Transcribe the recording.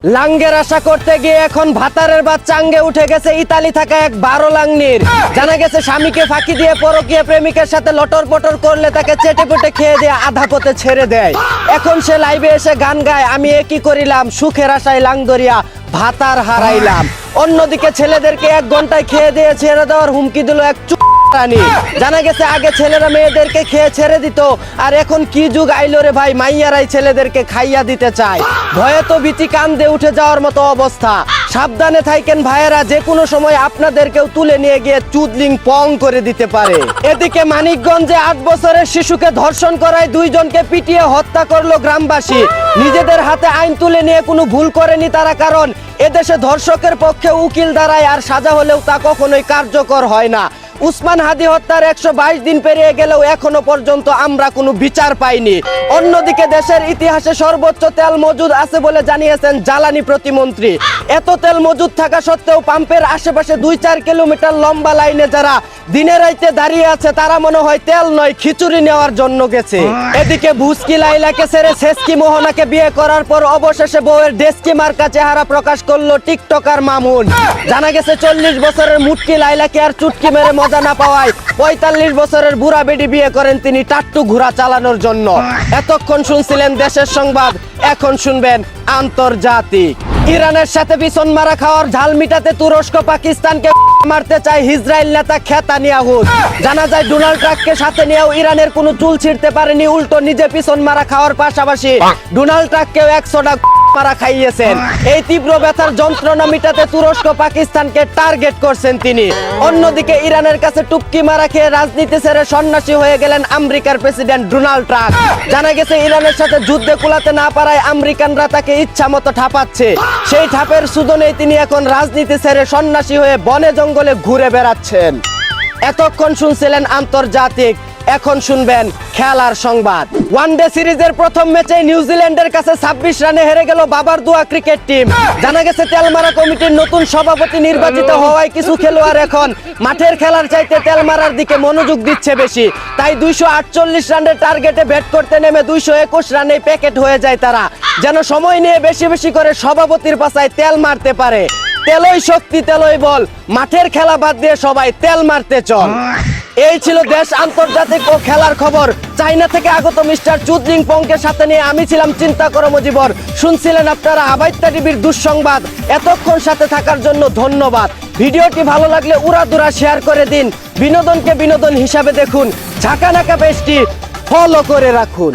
লাঙ্গের আশা করতে গিয়ে এখন ভাতারের বাচ্চা আঙ্গে উঠে গেছে ইতালি থাকা এক 12 লাঙ্গির। জানা গেছে স্বামীকে ফাঁকি দিয়ে পরকীয়া প্রেমিকের সাথে লটর পটর করলে তাকে চেটে পেটে খেয়ে দিয়ে আধা পথে ছেড়ে দেয়। এখন সে লাইভে এসে গান গায়, আমি এ কি করিলাম, সুখের আশায় লাংদরিয়া ভাতার হারাইলাম। অন্যদিকে ছেলেদেরকে 1 ঘন্টায় খেয়ে দিয়ে ছেড়ে দেওয়ার হুমকি দিল এক রানী। জানা গেছে আগে ছেলেরা মেয়েদেরকে খেয়ে ছেড়ে দিত, আর এখন কি যুগ আইলো রে ভাই, মাইয়ারাই ছেলেদেরকে খাইয়া দিতে চায়। ভয়ে তো ভীতি কান্দে উঠে যাওয়ার মতো অবস্থা। সাবধানে থাকেন ভাইয়েরা, যে কোনো সময় আপনাদেরকেও তুলে নিয়ে গিয়ে চুদলিং পং করে দিতে পারে। এদিকে মানিকগঞ্জে 8 বছরের শিশুকে ধর্ষণ করায় 2 জনকে পিটিয়ে হত্যা করলো গ্রামবাসী। নিজেদের হাতে আইন তুলে নিয়ে কোনো ভুল করেনি তারা, কারণ এদেশে ধর্ষকের পক্ষে উকিল দাঁড়ায়, আর সাজা হলেও তা কখনোই কার্যকর হয় না। উসমান হাদি হত্যার 122 দিন পেরিয়ে গেলেও এখনো পর্যন্ত আমরা কোনো বিচার পাইনি। অন্যদিকে দেশের ইতিহাসে সর্বোচ্চ তেল মজুদ আছে বলে জানিয়েছেন জ্বালানি প্রতিমন্ত্রী। এত তেল মজুদ থাকা সত্ত্বেও পাম্পের আশেপাশে 2-4 কিলোমিটার লম্বা লাইনে যারা দিনে রাইতে দাঁড়িয়ে আছে, তারা মনে হয় তেল নয় খিচুড়ি নেওয়ার জন্য গেছে। এদিকে ভুসকি লাইলাকে ছেড়ে ছেসকি মোহনাকে বিয়ে করার পর অবশেষে বউয়ের ডেস্কি মার্কা চেহারা প্রকাশ করলো টিকটকার মামুন। জানা গেছে 40 বছরের মুটকি লাইলাকে আর চুটকি মেরে মজা না পাওয়ায় 45 বছরের বুড়া বেডি বিয়ে করেন তিনি টাট্টু ঘোড়া চালানোর জন্য। এতক্ষণ শুনছিলেন দেশের সংবাদ, এখন শুনবেন আন্তর্জাতিক। ইরানের সাথে পিছন মারা খাওয়ার ঝাল মিটাতে তুরস্ক পাকিস্তানকে মারতে চায় ইসরায়েল নেতা নেতানিয়াহু। জানা যায় ডোনাল্ড ট্রাম্পকে সাথে নিয়েও ইরানের কোনো চুল ছিঁড়তে পারেনি, উল্টো নিজে পিছন মারা খাওয়ার পাশাপাশি ডোনাল্ড ট্রাম্পকেও 100টা মারা খাইয়েছেন। এই তীব্র ব্যথার যন্ত্রণা মিটাতে তুরস্ক পাকিস্তানকে টার্গেট করছেন তিনি। অন্যদিকে ইরানের কাছে টুপকি মারা খেয়ে রাজনীতি ছেড়ে সন্ন্যাসী হয়ে গেলেন আমেরিকার প্রেসিডেন্ট ডোনাল্ড ট্রাম্প। জানা গেছে ইরানের সাথে যুদ্ধে কুলাতে না পারায় আমেরিকানরা তাকে ইচ্ছা মতো ঠাপাচ্ছে। সেই ঠাপের সুদনেই তিনি এখন রাজনীতি ছেড়ে সন্ন্যাসী হয়ে বনে জঙ্গলে ঘুরে বেড়াচ্ছেন। এতক্ষণ শুনছিলেন আন্তর্জাতিক, এখন শুনবেন খেলার সংবাদ। ওয়ানডে সিরিজের প্রথম ম্যাচে নিউজিল্যান্ডের কাছে 26 রানে হেরে গেল বাবার দোয়া ক্রিকেট টিম। জানা গেছে তেলমারা কমিটির নতুন সভাপতি নির্বাচিত হওয়ায় কিছু খেলোয়াড় এখন মাঠের খেলার চাইতে তেলমারার দিকে মনোযোগ দিচ্ছে বেশি। তাই 248 রানের টার্গেটে ব্যাট করতে নেমে 221 রানেই প্যাকেট হয়ে যায় তারা, যেন সময় নিয়ে বেশি বেশি করে সভাপতির পাছায় তেল মারতে পারে। তেলই শক্তি তেলই বল, মাঠের খেলা বাদ দিয়ে সবাই তেল মারতে চল। এই ছিল দেশ, আন্তর্জাতিক ও খেলার খবর। চাইনা থেকে আগত মিস্টার চুদলিং পংকে সাথে নিয়ে আমি ছিলাম চিন্তা করো মুজিবর। শুনছিলেন আপনারা আবাইত্তা টিভির দুঃসংবাদ। এতক্ষণ সাথে থাকার জন্য ধন্যবাদ। ভিডিওটি ভালো লাগলে উড়াদুরা শেয়ার করে দিন। বিনোদনকে বিনোদন হিসাবে দেখুন। ঝাঁকানাকা পেজটি ফলো করে রাখুন।